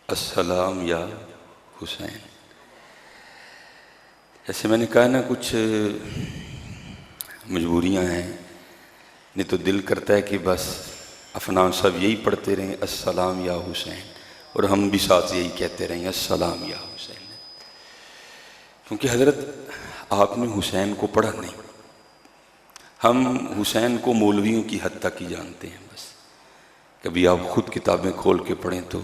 السلام یا حسین. جیسے میں نے کہا نا، کچھ مجبوریاں ہیں، نہیں تو دل کرتا ہے کہ بس افنان صاحب یہی پڑھتے رہیں السلام یا حسین، اور ہم بھی ساتھ یہی کہتے رہیں السلام یا حسین، کیونکہ حضرت آپ نے حسین کو پڑھا نہیں. ہم حسین کو مولویوں کی حد تک ہی جانتے ہیں. بس کبھی آپ خود کتابیں کھول کے پڑھیں تو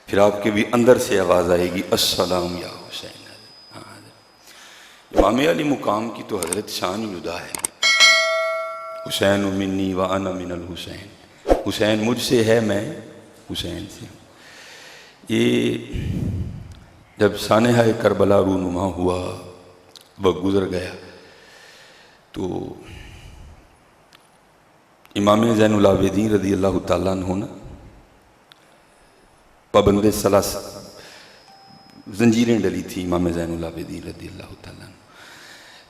پھر آپ کے بھی اندر سے آواز آئے گی السلام یا حسین. امام علی مقام کی تو حضرت شان جدا ہے. حسین منی و انا من الحسین، حسین مجھ سے ہے، میں حسین سے ہوں. یہ جب سانحہ کربلا رونما ہوا، وقت گزر گیا، تو امام زین العابدین رضی اللہ تعالیٰ عنہ نا پابند ثلاث زنجیریں ڈلی تھی امام زین العابدین رضی اللہ تعالیٰ عنہ.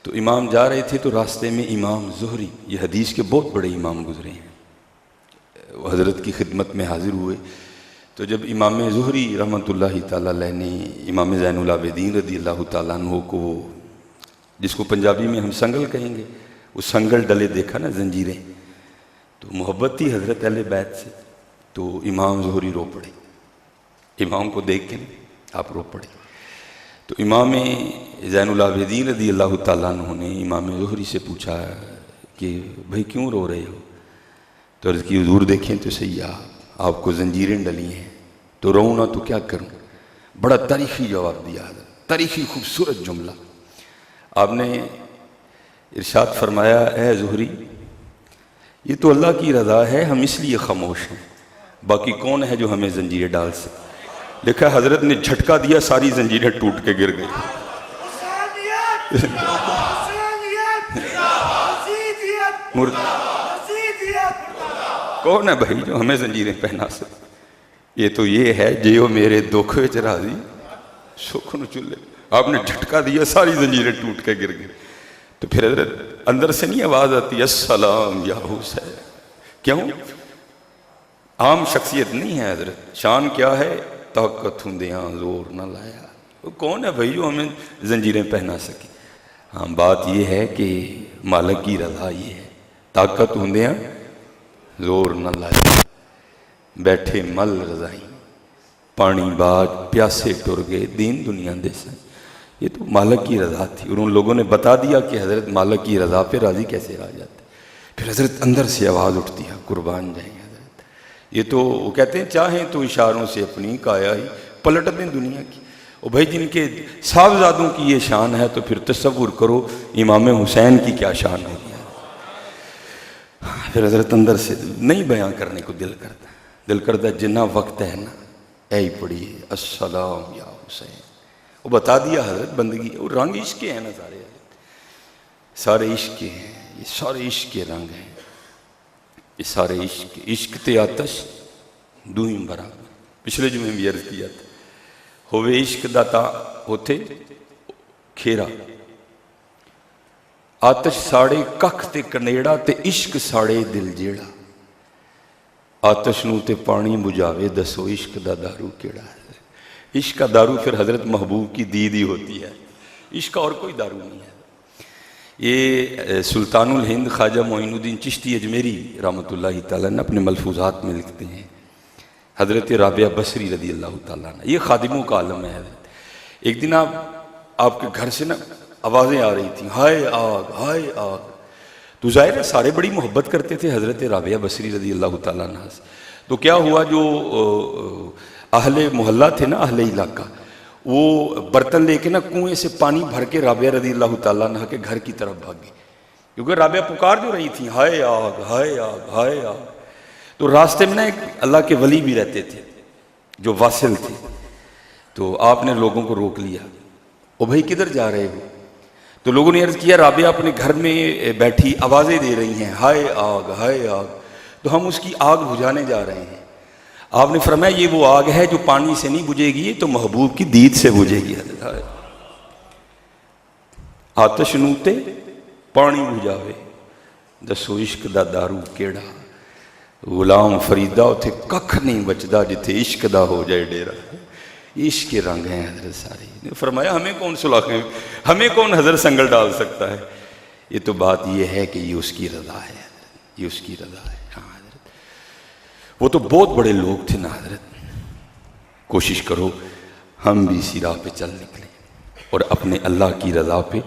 تو امام جا رہے تھے تو راستے میں امام زہری، یہ حدیث کے بہت بڑے امام گزرے ہیں، وہ حضرت کی خدمت میں حاضر ہوئے. تو جب امام زہری رحمۃ اللہ تعالیٰ علیہ نے امام زین العابدین رضی اللہ تعالیٰ عنہ کو، جس کو پنجابی میں ہم سنگل کہیں گے، وہ سنگل ڈلے دیکھا نا، زنجیریں، تو محبت تھی حضرت اہل بیت سے، تو امام زہری رو پڑے. امام کو دیکھ کے آپ رو پڑے. تو امام زین العابدین رضی اللہ تعالیٰ عنہ نے امام زہری سے پوچھا کہ بھائی کیوں رو رہے ہو؟ تو عرض کی حضور دیکھیں تو صحیح، آپ کو زنجیریں ڈلی ہیں، تو رہوں نہ تو کیا کروں. بڑا تاریخی جواب دیا، تاریخی خوبصورت جملہ. آپ نے ارشاد فرمایا اے زہری، یہ تو اللہ کی رضا ہے، ہم اس لیے خاموش ہیں، باقی کون ہے جو ہمیں زنجیریں ڈال سکے. دیکھا حضرت نے جھٹکا دیا، ساری زنجیریں ٹوٹ کے گر گئی. کون ہے بھائی جو ہمیں زنجیریں پہنا سکے؟ یہ تو یہ ہے جو میرے دکھ وچ راضی سکھ نو چلے. آپ نے جھٹکا دیا، ساری زنجیریں ٹوٹ کے گر گئی. تو پھر حضرت اندر سے نہیں آواز آتی السلام یا حسین؟ کیوں؟ عام شخصیت نہیں ہے حضرت. شان کیا ہے؟ طاقت ہندیاں زور نہ لایا. وہ کون ہے بھائی جو ہمیں زنجیریں پہنا سکے؟ ہاں، بات یہ ہے کہ مالک کی رضا یہ ہے، طاقت ہندیاں زور نہ لایا، بیٹھے مل رضائی، پانی باج پیاسے ٹر گئے، دین دنیا دے سن. یہ تو مالک کی رضا تھی، اور ان لوگوں نے بتا دیا کہ حضرت مالک کی رضا پہ راضی کیسے آ جاتے. پھر حضرت اندر سے آواز اٹھتی ہے قربان جائیں حضرت. یہ تو وہ کہتے ہیں چاہیں تو اشاروں سے اپنی کایا ہی پلٹ دیں دنیا کی. اور بھائی جن کے صاحبزادوں کی یہ شان ہے تو پھر تصور کرو امام حسین کی کیا شان ہوگی. پھر حضرت اندر سے نہیں بیان کرنے کو دل کرتا جنہ وقت ہے نا اے ہی پڑھیے السلام یا حسین. وہ بتا دیا حضرت بندگی، اور رنگ عشق کے ہیں نا سارے، سارے عشق کے ہیں، یہ سارے عشق کے رنگ ہیں، یہ سارے عشق تے آتش دوئیں برابر. پچھلے جمعے بھی عرض کیا تھا، ہوئے عشق داتا ہوتے کھیرا، آتش ساڑے ککھ تے کنیڑا تے عشق ساڑے دل جیڑا. آتش نو تے پانی بجھاوے دسو عشق دا دارو کیڑا ہے. عشق کا دارو پھر حضرت محبوب کی دید ہی ہوتی ہے، عشق کا اور کوئی دارو نہیں ہے. یہ سلطان الہند خواجہ معین الدین چشتی اجمیری رحمۃ اللہ تعالیٰ نے اپنے ملفوظات میں لکھتے ہیں، حضرت رابعہ بصری رضی اللہ تعالیٰ نے، یہ خادموں کا عالم ہے حضرت. ایک دن آپ کے گھر سے نا آوازیں آ رہی تھیں، ہائے آگ ہائے آگ. تو ظاہر ہے سارے بڑی محبت کرتے تھے حضرت رابعہ بصری رضی اللہ تعالیٰ عنہ سے. تو کیا ہوا، جو اہل محلہ تھے نا، اہل علاقہ، وہ برتن لے کے نا کنویں سے پانی بھر کے رابعہ رضی اللہ تعالیٰ عنہ کے گھر کی طرف بھاگے، کیونکہ رابعہ پکار جو رہی تھیں ہائے آگ ہائے آگ ہائے آگ. تو راستے میں نا ایک اللہ کے ولی بھی رہتے تھے جو واصل تھے. تو آپ نے لوگوں کو روک لیا، او بھائی کدھر جا رہے ہو؟ تو لوگوں نے عرض کیا رابعہ اپنے گھر میں بیٹھی آوازیں دے رہی ہیں ہائے آگ ہائے آگ، تو ہم اس کی آگ بجھانے جا رہے ہیں. آپ نے فرمایا یہ وہ آگ ہے جو پانی سے نہیں بجھے گی، تو محبوب کی دید سے بجھے گی. آتش نوتے پانی بجھاوے دسو عشق دا دارو کیڑا. غلام فریدا اتھے ککھ نہیں بچدا جتھے عشق دا ہو جائے ڈیرا. عشق کے رنگ ہیں حضرت سارے. فرمایا ہمیں کون سلاخیں، ہمیں کون حضرت سنگل ڈال سکتا ہے. یہ تو بات یہ ہے کہ یہ اس کی رضا ہے، یہ اس کی رضا ہے. ہاں حضرت وہ تو بہت بڑے لوگ تھے نا حضرت. کوشش کرو ہم بھی اسی راہ پہ چل نکلیں اور اپنے اللہ کی رضا پہ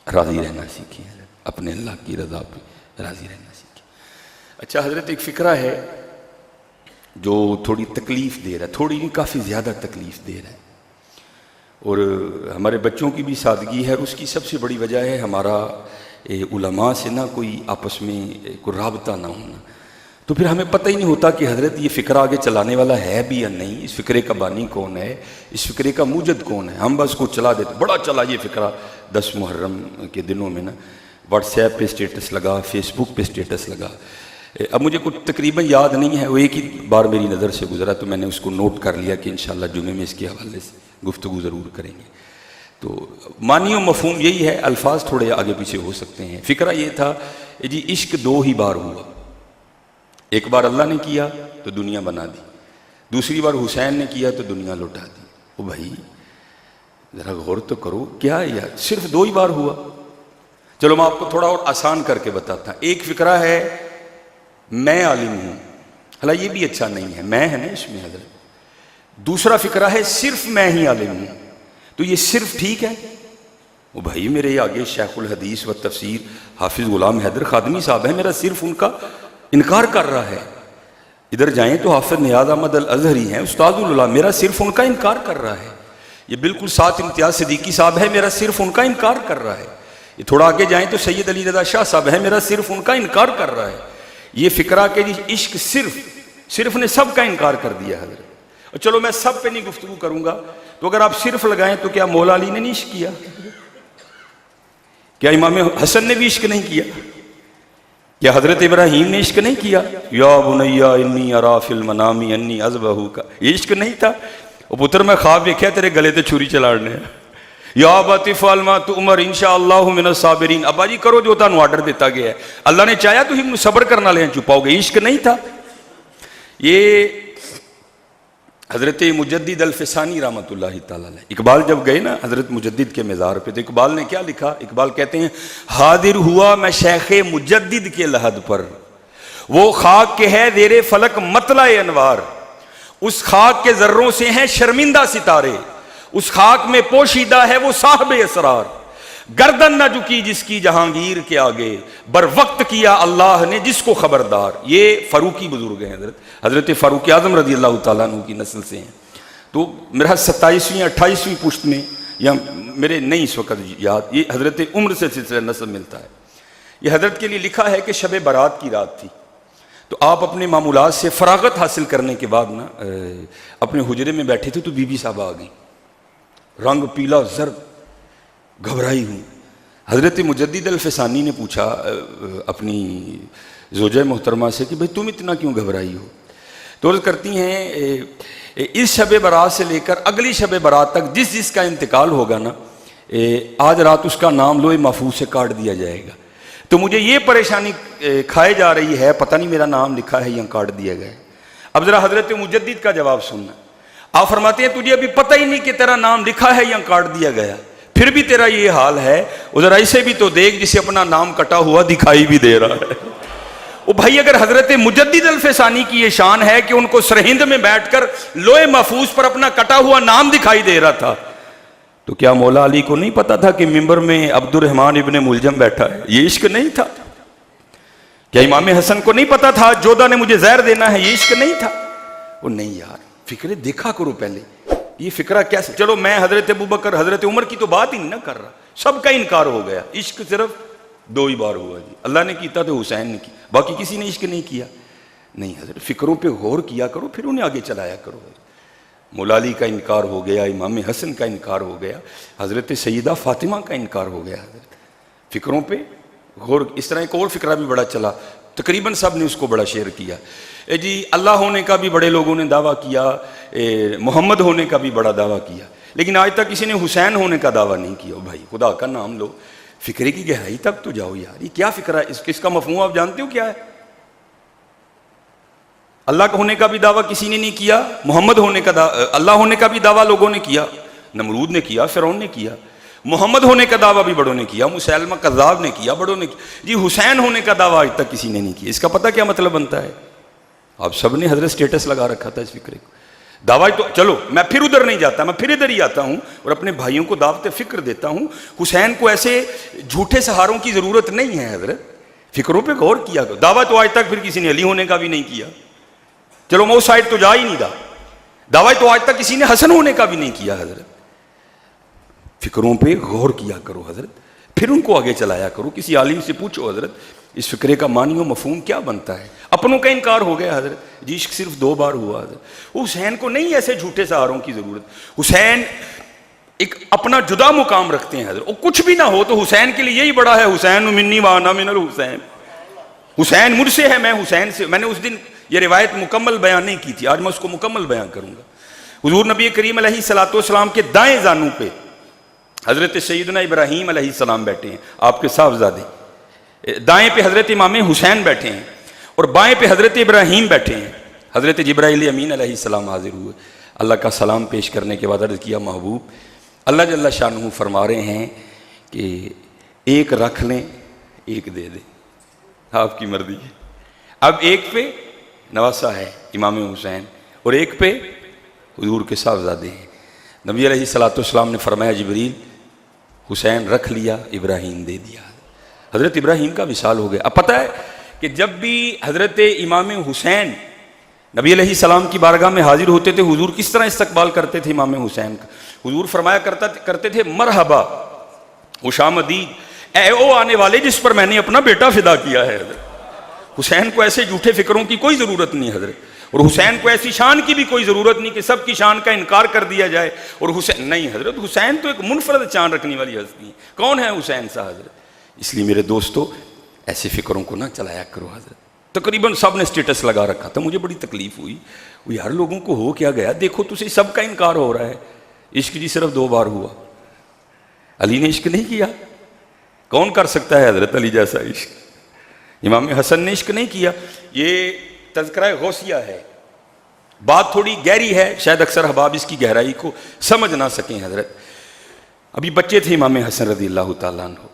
راضی رہنا سیکھیں. اپنے اللہ کی رضا پہ راضی رہنا سیکھیں. اچھا حضرت ایک فکرہ ہے جو تھوڑی تکلیف دے رہا ہے، تھوڑی نہیں کافی زیادہ تکلیف دے رہا ہے، اور ہمارے بچوں کی بھی سادگی ہے، اور اس کی سب سے بڑی وجہ ہے ہمارا علماء سے نہ کوئی آپس میں کوئی رابطہ نہ ہونا. تو پھر ہمیں پتہ ہی نہیں ہوتا کہ حضرت یہ فکرہ آگے چلانے والا ہے بھی یا نہیں، اس فکرے کا بانی کون ہے، اس فکرے کا موجد کون ہے. ہم بس کو چلا دیتے، بڑا چلا یہ فکرہ 10 محرم کے دنوں میں نا، واٹس ایپ پہ سٹیٹس لگا، فیس بک پہ سٹیٹس لگا. اب مجھے کچھ تقریباً یاد نہیں ہے، وہ ایک ہی بار میری نظر سے گزرا تو میں نے اس کو نوٹ کر لیا کہ انشاءاللہ جمعے میں اس کے حوالے سے گفتگو ضرور کریں گے. تو معنی و مفہوم یہی ہے، الفاظ تھوڑے آگے پیچھے ہو سکتے ہیں. فکرہ یہ تھا جی عشق 2 ہی بار ہوا. ایک بار اللہ نے کیا تو دنیا بنا دی، دوسری بار حسین نے کیا تو دنیا لوٹا دی. او بھائی ذرا غور تو کرو، کیا یار صرف 2 ہی بار ہوا. چلو میں آپ کو تھوڑا اور آسان کر کے بتاتا ہوں. ایک فکرہ ہے میں عالم ہوں، حالانکہ یہ بھی اچھا نہیں ہے، میں ہے نا اس میں حضرت. دوسرا فکرہ ہے صرف میں ہی عالم ہوں. تو یہ صرف ٹھیک ہے؟ وہ بھائی میرے آگے شیخ الحدیث و تفسیر حافظ غلام حیدر خادمی صاحب ہیں، میرا صرف ان کا انکار کر رہا ہے. ادھر جائیں تو حافظ نیاز احمد الازہری ہیں، استاد العلماء، میرا صرف ان کا انکار کر رہا ہے. یہ بالکل ساتھ امتیاز صدیقی صاحب ہے، میرا صرف ان کا انکار کر رہا ہے. یہ تھوڑا آگے جائیں تو سید علی رضا شاہ صاحب ہیں، میرا صرف ان کا انکار کر رہا ہے. یہ فکرہ کہ عشق صرف نے سب کا انکار کر دیا حضرت. اور چلو میں سب پہ نہیں گفتگو کروں گا، تو اگر آپ صرف لگائیں تو کیا مولا علی نے نہیں عشق کیا؟ کیا امام حسن نے بھی عشق نہیں کیا؟ کیا حضرت ابراہیم نے عشق نہیں کیا؟ یا بنی انی ارا فی المنام انی اذبحک، یہ عشق نہیں تھا؟ اور پتر میں خواب دیکھا تیرے گلے تے چھری چلاڑنے. یا ابت افعل ما تؤمر انشاءاللہ من الصابرین، ابا جی کرو جو تانوں آرڈر دیتا گیا ہے، اللہ نے چاہیا تو ہم صبر کرنا لیں چھپاؤ گے. عشق نہیں تھا. یہ حضرت مجدد الفسانی رحمۃ اللہ تعالیٰ علیہ، اقبال جب گئے نا حضرت مجدد کے مزار پہ، تو اقبال نے کیا لکھا؟ اقبال کہتے ہیں حاضر ہوا میں شیخ مجدد کے لحد پر، وہ خاک کے ہے زیر فلک مطلع انوار، اس خاک کے ذروں سے ہیں شرمندہ ستارے، اس خاک میں پوشیدہ ہے وہ صاحب اسرار، گردن نہ جھکی جس کی جہانگیر کے آگے، بر وقت کیا اللہ نے جس کو خبردار. یہ فاروقی بزرگ ہیں، حضرت فاروق اعظم رضی اللہ تعالیٰ عنہ کی نسل سے ہیں. تو میرا 27ویں 28ویں پشت میں، یا میرے نہیں اس وقت یاد، یہ حضرت عمر سے سلسلہ نسب ملتا ہے. یہ حضرت کے لیے لکھا ہے کہ شب برات کی رات تھی، تو آپ اپنے معمولات سے فراغت حاصل کرنے کے بعد نا اپنے حجرے میں بیٹھے تھے، تو بی بی صاحبہ آ گئیں، رنگ پیلا زرد، گھبرائی ہوں. حضرت مجدد الفسانی نے پوچھا اپنی زوجہ محترمہ سے کہ بھئی تم اتنا کیوں گھبرائی ہو؟ تو عرض کرتی ہیں اس شب برات سے لے کر اگلی شب برات تک جس کا انتقال ہوگا نا، آج رات اس کا نام لوح محفوظ سے کاٹ دیا جائے گا. تو مجھے یہ پریشانی کھائے جا رہی ہے، پتہ نہیں میرا نام لکھا ہے یا کاٹ دیا گیا ہے. اب ذرا حضرت مجدد کا جواب سننا. آپ فرماتے ہیں تجھے ابھی پتہ ہی نہیں کہ تیرا نام لکھا ہے یا کاٹ دیا گیا، پھر بھی تیرا یہ حال ہے، ادھر ایسے بھی تو دیکھ جسے اپنا نام کٹا ہوا دکھائی بھی دے رہا ہے. او بھائی اگر حضرت مجدد الفسانی کی یہ شان ہے کہ ان کو سرہند میں بیٹھ کر لوح محفوظ پر اپنا کٹا ہوا نام دکھائی دے رہا تھا، تو کیا مولا علی کو نہیں پتا تھا کہ ممبر میں عبد الرحمن ابن ملجم بیٹھا ہے؟ یہ عشق نہیں تھا؟ کیا امام حسن کو نہیں پتا تھا جودہ نے مجھے زہر دینا ہے؟ یہ عشق نہیں تھا؟ وہ نہیں یار، فکرے دیکھا کرو پہلے یہ فکرہ کیسے. چلو میں حضرت ابوبکر حضرت عمر کی تو بات ہی نہیں نہ کر رہا، سب کا انکار ہو گیا. عشق صرف 2 ہی بار ہوا جی، اللہ نے کیتا تو حسین نے کی، باقی کسی نے عشق نہیں کیا. نہیں حضرت فکروں پہ غور کیا کرو، پھر انہیں آگے چلایا کرو. مولا علی کا انکار ہو گیا، امام حسن کا انکار ہو گیا، حضرت سیدہ فاطمہ کا انکار ہو گیا. حضرت فکروں پہ غور. اس طرح ایک اور فکرہ بھی بڑا چلا، تقریباً سب نے اس کو بڑا شیئر کیا. جی اللہ ہونے کا بھی بڑے لوگوں نے دعویٰ کیا، محمد ہونے کا بھی بڑا دعویٰ کیا، لیکن آج تک کسی نے حسین ہونے کا دعویٰ نہیں کیا. بھائی خدا کا نام لو، فکرے کی گہرائی تک تو جاؤ یار. یہ کیا فکرہ ہے؟ اس کا مفہوم آپ جانتے ہو کیا ہے؟ اللہ کا ہونے کا بھی دعویٰ کسی نے نہیں کیا, محمد ہونے کا اللہ ہونے کا بھی دعویٰ لوگوں نے کیا, نمرود نے کیا, فرعون نے کیا. محمد ہونے کا دعویٰ بھی بڑوں نے کیا, مسیلمہ کذاب نے کیا, بڑوں نے کیا. جی حسین ہونے کا دعویٰ آج تک کسی نے نہیں کیا. اس کا پتہ کیا مطلب بنتا ہے؟ آپ سب نے حضرت سٹیٹس لگا رکھا تھا اس فکرے کو. دعویٰ تو چلو میں پھر ادھر نہیں جاتا, میں پھر ادھر ہی آتا ہوں اور اپنے بھائیوں کو دعوت فکر دیتا ہوں. حسین کو ایسے جھوٹے سہاروں کی ضرورت نہیں ہے حضرت, فکروں پہ غور کیا کرو. دعویٰ تو آج تک پھر کسی نے علی ہونے کا بھی نہیں کیا, چلو میں اس سائڈ تو جا ہی نہیں رہا. دعویٰ تو آج تک کسی نے حسن ہونے کا بھی نہیں کیا حضرت. فکروں پہ غور کیا کرو حضرت, پھر ان کو آگے چلایا کرو. کسی عالم سے پوچھو حضرت اس فکرے کا معنی و مفہوم کیا بنتا ہے. اپنوں کا انکار ہو گیا حضرت, جی عشق صرف 2 بار ہوا حضرت. حسین کو نہیں ایسے جھوٹے سہاروں کی ضرورت. حسین ایک اپنا جدا مقام رکھتے ہیں حضرت. وہ کچھ بھی نہ ہو تو حسین کے لیے یہی بڑا ہے, حسین منی وانا من الحسین, حسین مجھ سے ہے میں حسین سے. میں نے اس دن یہ روایت مکمل بیان نہیں کی تھی, آج میں اس کو مکمل بیان کروں گا. حضور نبی کریم علیہ الصلوۃ والسلام کے دائیں زانوں پہ حضرت سیدنا ابراہیم علیہ السلام بیٹھے ہیں, آپ کے صاحبزادے. دائیں پہ حضرت امام حسین بیٹھے ہیں اور بائیں پہ حضرت ابراہیم بیٹھے ہیں. حضرت جبرائیل امین علیہ السلام حاضر ہوئے. اللہ کا سلام پیش کرنے کے بعد عرض کیا, محبوب اللہ جل شانہ فرما رہے ہیں کہ ایک رکھ لیں ایک دے دیں, آپ کی مرضی ہے. اب ایک پہ نواسا ہے امام حسین اور ایک پہ حضور کے صاحبزادے ہیں. نبی علیہ الصلوۃ والسلام نے فرمایا جبریل حسین رکھ لیا, ابراہیم دے دیا. حضرت ابراہیم کا وصال ہو گیا. اب پتہ ہے کہ جب بھی حضرت امام حسین نبی علیہ السلام کی بارگاہ میں حاضر ہوتے تھے, حضور کس طرح استقبال کرتے تھے امام حسین کا؟ حضور فرمایا کرتے تھے مرحبا خوش آمدید, اے او آنے والے جس پر میں نے اپنا بیٹا فدا کیا ہے. حضرت حسین کو ایسے جھوٹے فکروں کی کوئی ضرورت نہیں حضرت, اور حسین کو ایسی شان کی بھی کوئی ضرورت نہیں کہ سب کی شان کا انکار کر دیا جائے. اور حسین نہیں حضرت, حسین تو ایک منفرد شان رکھنے والی ہستی ہے. کون ہے حسین صاحب حضرت؟ اس لیے میرے دوستو ایسے فکروں کو نہ چلایا کرو حضرت. تقریباً سب نے سٹیٹس لگا رکھا تھا, مجھے بڑی تکلیف ہوئی. وہ یار لوگوں کو ہو کیا گیا, دیکھو تجھے سب کا انکار ہو رہا ہے. عشق جی صرف 2 بار ہوا, علی نے عشق نہیں کیا. کون کر سکتا ہے حضرت علی جیسا عشق؟ امام حسن نے عشق نہیں کیا. یہ تذکرہ غوثیہ ہے, بات تھوڑی گہری ہے, شاید اکثر احباب اس کی گہرائی کو سمجھ نہ سکیں حضرت. ابھی بچے تھے امام حسن رضی اللہ تعالیٰ عنہ.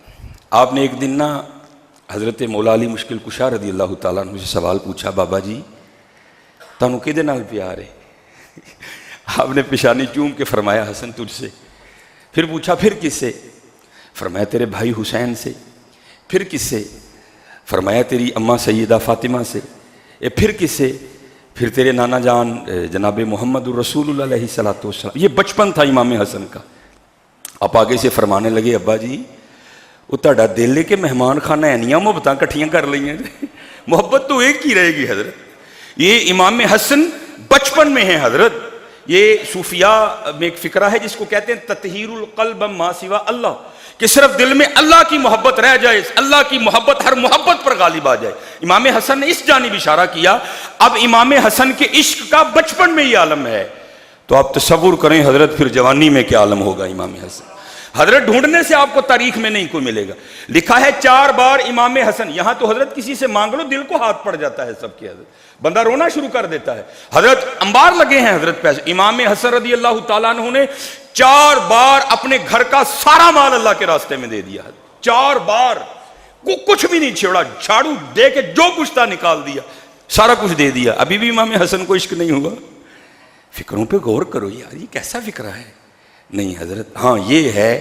آپ نے ایک دن نا حضرت مولا علی مشکل کشا رضی اللہ تعالیٰ عنہ سے سوال پوچھا, بابا جی تانوں کدے نال پیار ہے؟ آپ نے پیشانی چوم کے فرمایا حسن تجھ سے. پھر پوچھا پھر کس سے؟ فرمایا تیرے بھائی حسین سے. پھر کس سے؟ فرمایا تیری اماں سیدہ فاطمہ سے. پھر کس سے؟ پھر تیرے نانا جان جناب محمد الرسول اللہ علیہ الصلوۃ والسلام. یہ بچپن تھا امام حسن کا. آپ آگے سے فرمانے لگے, ابا جی وہ تہاڈا دل لے کے مہمان خانہ اینیاں محبتاں کٹھیاں کر لئیں, محبت تو ایک ہی رہے گی حضرت. یہ امام حسن بچپن میں ہے حضرت. یہ صوفیاء میں ایک فکرہ ہے جس کو کہتے ہیں تطہیر القلب ما سوا اللہ, کہ صرف دل میں اللہ کی محبت رہ جائے, اللہ کی محبت ہر محبت پر غالب آ جائے. امام حسن نے اس جانب اشارہ کیا. اب امام حسن کے عشق کا بچپن میں یہ عالم ہے, تو آپ تصور کریں حضرت پھر جوانی میں کیا عالم ہوگا امام حسن. حضرت ڈھونڈنے سے آپ کو تاریخ میں نہیں کوئی ملے گا. لکھا ہے 4 بار امام حسن, یہاں تو حضرت کسی سے مانگ لو دل کو ہاتھ پڑ جاتا ہے سب کے, حضرت بندہ رونا شروع کر دیتا ہے. حضرت انبار لگے ہیں حضرت پیسے. امام حسن رضی اللہ تعالیٰ عنہ نے 4 بار اپنے گھر کا سارا مال اللہ کے راستے میں دے دیا. 4 بار کچھ بھی نہیں چھوڑا, جھاڑو دے کے جو کچھ تھا نکال دیا, سارا کچھ دے دیا. ابھی بھی امام حسن کو عشق نہیں ہوا. فکروں پہ غور کرو یار, یہ کیسا فکرہ ہے؟ نہیں حضرت, ہاں یہ ہے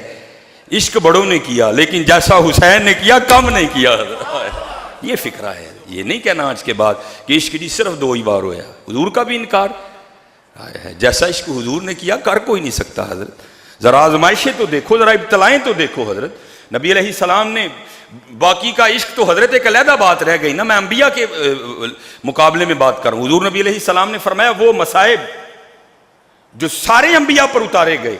عشق بڑوں نے کیا لیکن جیسا حسین نے کیا کم نہیں کیا حضرت. یہ فکرہ ہے. یہ نہیں کہنا آج کے بعد کہ عشق جی صرف 2 ہی بار ہوا. حضور کا بھی انکار ہے, جیسا عشق حضور نے کیا کر کوئی نہیں سکتا حضرت. ذرا آزمائشیں تو دیکھو, ذرا ابتلائیں تو دیکھو حضرت. نبی علیہ السلام نے باقی کا عشق تو حضرت ایک علیحدہ بات رہ گئی نا, میں انبیاء کے مقابلے میں بات کروں. حضور نبی علیہ السلام نے فرمایا وہ مصائب جو سارے انبیاء پر اتارے گئے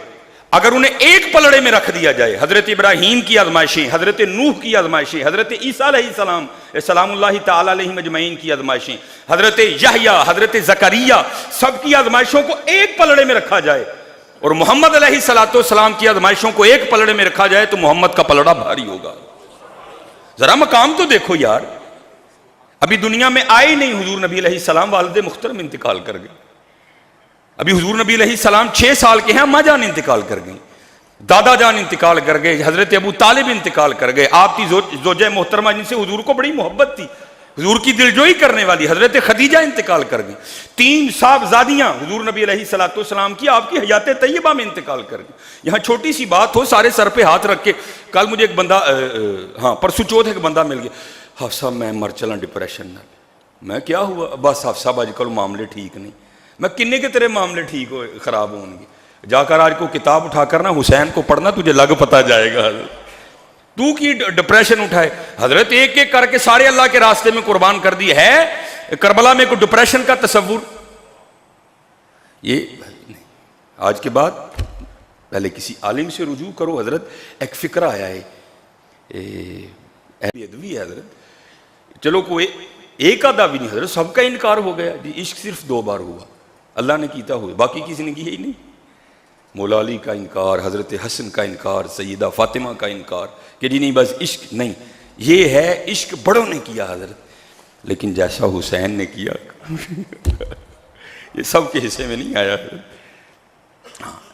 اگر انہیں ایک پلڑے میں رکھ دیا جائے, حضرت ابراہیم کی آزمائشیں, حضرت نوح کی آزمائشیں, حضرت عیسیٰ علیہ السلام سلام اللہ تعالیٰ علیہ مجمعین کی آزمائشیں, حضرت یحییٰ, حضرت زکریہ, سب کی آزمائشوں کو ایک پلڑے میں رکھا جائے اور محمد علیہ الصلوۃ والسلام کی آزمائشوں کو ایک پلڑے میں رکھا جائے تو محمد کا پلڑا بھاری ہوگا. ذرا مقام تو دیکھو یار. ابھی دنیا میں آئے نہیں حضور نبی علیہ السلام، والد محترم انتقال کر گئے. ابھی حضور نبی علیہ السلام 6 سال کے ہیں، اماں جان انتقال کر گئیں، دادا جان انتقال کر گئے، حضرت ابو طالب انتقال کر گئے. آپ کی زوجہ محترمہ جن سے حضور کو بڑی محبت تھی، حضور کی دلجوئی کرنے والی حضرت خدیجہ انتقال کر گئیں. 3 صاحبزادیاں حضور نبی علیہ السلام کی آپ کی حیات طیبہ میں انتقال کر گئیں. یہاں چھوٹی سی بات ہو، سارے سر پہ ہاتھ رکھ کے، کل مجھے ایک بندہ پرسوں چوتھ ایک بندہ مل گیا، حفصہ میں مر چلا ڈپریشن نہ. میں کیا ہوا؟ بس حفصہ آج کل معاملے ٹھیک نہیں. میں کنے کے تیرے معاملے ٹھیک ہو خراب ہوں گے؟ جا کر آج کو کتاب اٹھا کر نا حسین کو پڑھنا، تجھے لگ پتا جائے گا. تو کی ڈپریشن اٹھائے حضرت، ایک ایک کر کے سارے اللہ کے راستے میں قربان کر دی ہے. کربلا میں کوئی ڈپریشن کا تصور یہ نہیں. آج کے بعد پہلے کسی عالم سے رجوع کرو. حضرت ایک فکرہ آیا ہے ادوی ہے حضرت، چلو کوئی ایک آدھا بھی نہیں حضرت، سب کا انکار ہو گیا جی. عشق صرف 2 بار ہوا، اللہ نے کیتا ہوئے، باقی کسی نے کیا ہی نہیں. مولا علی کا انکار، حضرت حسن کا انکار، سیدہ فاطمہ کا انکار کہ جی نہیں بس عشق نہیں. یہ ہے عشق بڑوں نے کیا حضرت، لیکن جیسا حسین نے کیا یہ سب کے حصے میں نہیں آیا.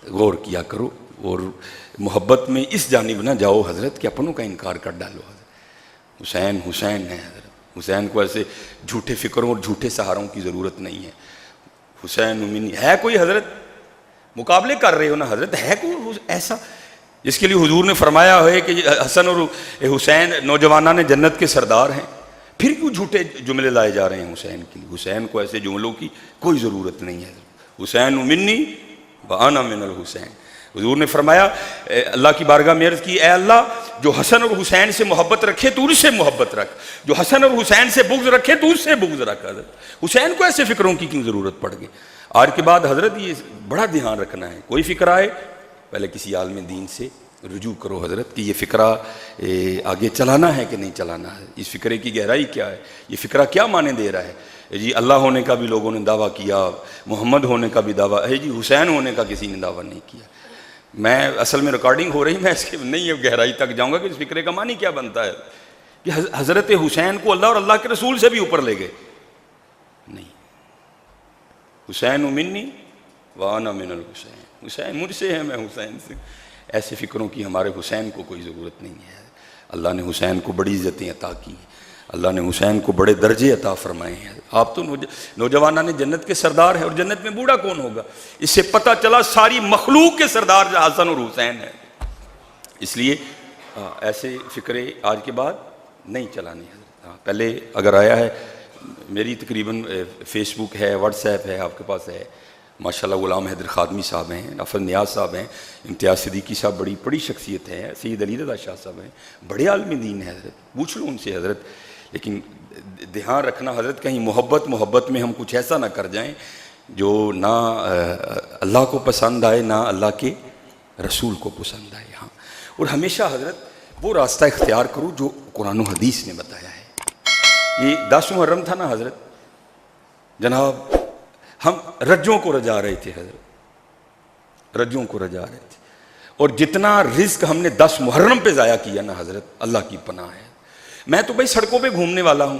غور کیا کرو اور محبت میں اس جانب نہ جاؤ حضرت کہ اپنوں کا انکار کر ڈالو. حضرت حسین حسین ہے حضرت. حسین کو ایسے جھوٹے فکروں اور جھوٹے سہاروں کی ضرورت نہیں ہے. حسین امینی ہے کوئی حضرت، مقابلے کر رہے ہو نا حضرت، ہے کوئی ایسا جس کے لیے حضور نے فرمایا ہے کہ حسن اور حسین نوجوانان نے جنت کے سردار ہیں؟ پھر کیوں جھوٹے جملے لائے جا رہے ہیں حسین کے لیے؟ حسین کو ایسے جملوں کی کوئی ضرورت نہیں ہے. حسین منی وانا من الحسین. حضور نے فرمایا اللہ کی بارگاہ میں عرض کی، اے اللہ جو حسن اور حسین سے محبت رکھے تو ان سے محبت رکھ، جو حسن اور حسین سے بغض رکھے تو اس سے بغض رکھ. حضرت حسین کو ایسے فکروں کی کیوں ضرورت پڑ گئی؟ آج کے بعد حضرت یہ بڑا دھیان رکھنا ہے، کوئی فکر آئے پہلے کسی عالم دین سے رجوع کرو حضرت کہ یہ فکرہ آگے چلانا ہے کہ نہیں چلانا ہے، اس فکرے کی گہرائی کیا ہے، یہ فکرہ کیا معنی دے رہا ہے. جی اللہ ہونے کا بھی لوگوں نے دعویٰ کیا، محمد ہونے کا بھی دعویٰ ہے، جی حسین ہونے کا کسی نے دعویٰ نہیں کیا. میں اصل میں ریکارڈنگ ہو رہی، میں اس کے نہیں گہرائی تک جاؤں گا کہ اس فکرے کا معنی کیا بنتا ہے کہ حضرت حسین کو اللہ اور اللہ کے رسول سے بھی اوپر لے گئے. نہیں، حسین منی وانا من الحسین، حسین مجھ سے ہے میں حسین سے. ایسے فکروں کی ہمارے حسین کو کوئی ضرورت نہیں ہے. اللہ نے حسین کو بڑی عزتیں عطا کی ہیں، اللہ نے حسین کو بڑے درجے عطا فرمائے ہیں. آپ تو نوجوانان نے جنت کے سردار ہیں، اور جنت میں بوڑھا کون ہوگا؟ اس سے پتہ چلا ساری مخلوق کے سردار حسن اور حسین ہیں. اس لیے ایسے فکرے آج کے بعد نہیں چلانے ہیں. پہلے اگر آیا ہے، میری تقریباً فیس بک ہے، واٹس ایپ ہے، آپ کے پاس ہے ماشاءاللہ. غلام حیدر خادمی صاحب ہیں، افضل نیاز صاحب ہیں، امتیاز صدیقی صاحب بڑی بڑی شخصیت ہے، سید علی رضا شاہ صاحب ہیں، بڑے عالم دین ہیں حضرت، پوچھ لو ان سے حضرت. لیکن دھیان رکھنا حضرت کہیں محبت میں ہم کچھ ایسا نہ کر جائیں جو نہ اللہ کو پسند آئے نہ اللہ کے رسول کو پسند آئے. ہاں، اور ہمیشہ حضرت وہ راستہ اختیار کرو جو قرآن و حدیث نے بتایا ہے. یہ 10 محرم تھا نا حضرت، جناب ہم رجوں کو رجا رہے تھے حضرت، رجوں کو رجا رہے تھے، اور جتنا رزق ہم نے 10 محرم پہ ضائع کیا نا حضرت، اللہ کی پناہ ہے. میں تو بھائی سڑکوں پہ گھومنے والا ہوں،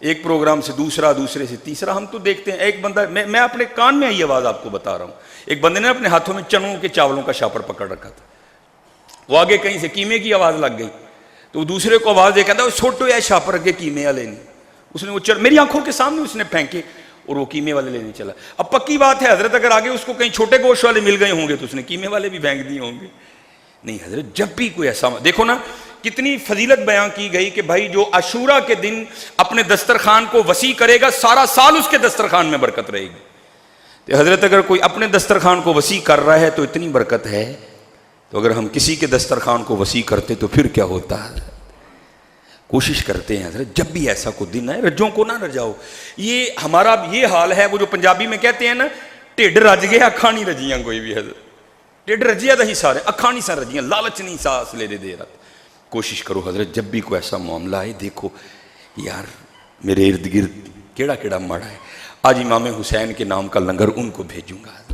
ایک پروگرام سے دوسرا، دوسرے سے تیسرا. ہم تو دیکھتے ہیں ایک بندہ، میں اپنے کان میں یہ آواز آپ کو بتا رہا ہوں، ایک بندے نے اپنے ہاتھوں میں چنوں کے چاولوں کا شاپر پکڑ رکھا تھا. وہ آگے کہیں سے قیمے کی آواز لگ گئی تو دوسرے کو آواز دے کہتا ہے چھوٹو یا شاپر اگے قیمے والے نہیں. اس نے وہ میری آنکھوں کے سامنے اس نے پھینکے اور وہ قیمے والے لینے چلا. اب پکی بات ہے حضرت، اگر آگے اس کو کہیں چھوٹے گوشت والے مل گئے ہوں گے تو اس نے قیمے والے بھی پھینک دیے ہوں گے. نہیں حضرت، جب بھی کوئی ایسا دیکھو نا کتنی فضیلت بیان کی گئی کہ بھائی جو عاشورہ کے دن اپنے دسترخوان کو وسیع کرے گا سارا سال اس کے دسترخوان میں برکت رہے گی. تو حضرت اگر کوئی اپنے دسترخوان کو وسیع کر رہا ہے تو اتنی برکت ہے، تو اگر ہم کسی کے دسترخوان کو وسیع کرتے تو پھر کیا ہوتا ہے. کوشش کرتے ہیں حضرت جب بھی ایسا کوئی دن ہے رجوں کو نہ رجاؤ. یہ ہمارا یہ حال ہے، وہ جو پنجابی میں کہتے ہیں نا ٹھڈ رج گیا اکھاں نہیں رجیاں. کوئی بھی حضرت ٹھڈ رجیا دا ہی سارے اکھاں نہیں سا رجیاں، لالچ نہیں ساس لے دے رہا. کوشش کرو حضرت جب بھی کوئی ایسا معاملہ ہے، دیکھو یار میرے ارد گرد کیڑا کیڑا مڑا ہے، آج امام حسین کے نام کا لنگر ان کو بھیجوں گا،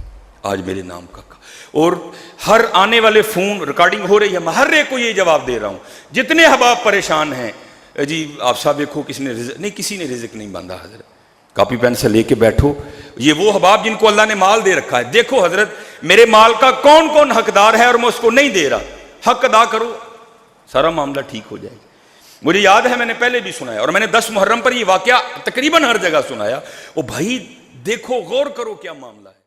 آج میرے نام کا. اور ہر آنے والے فون ریکارڈنگ ہو رہی ہے، میں ہر ایک کو یہ جواب دے رہا ہوں، جتنے احباب پریشان ہیں جی آپ صاحب دیکھو کس نے رزق نہیں، کسی نے رزق نہیں باندھا حضرت، کاپی پین سے لے کے بیٹھو، یہ وہ احباب جن کو اللہ نے مال دے رکھا ہے، دیکھو حضرت میرے مال کا کون کون حقدار ہے اور میں اس کو نہیں دے رہا، حق ادا کرو، سارا معاملہ ٹھیک ہو جائے گا۔ مجھے یاد ہے میں نے پہلے بھی سنایا، اور میں نے 10 محرم پر یہ واقعہ تقریباً ہر جگہ سنایا، وہ بھائی دیکھو غور کرو کیا معاملہ ہے۔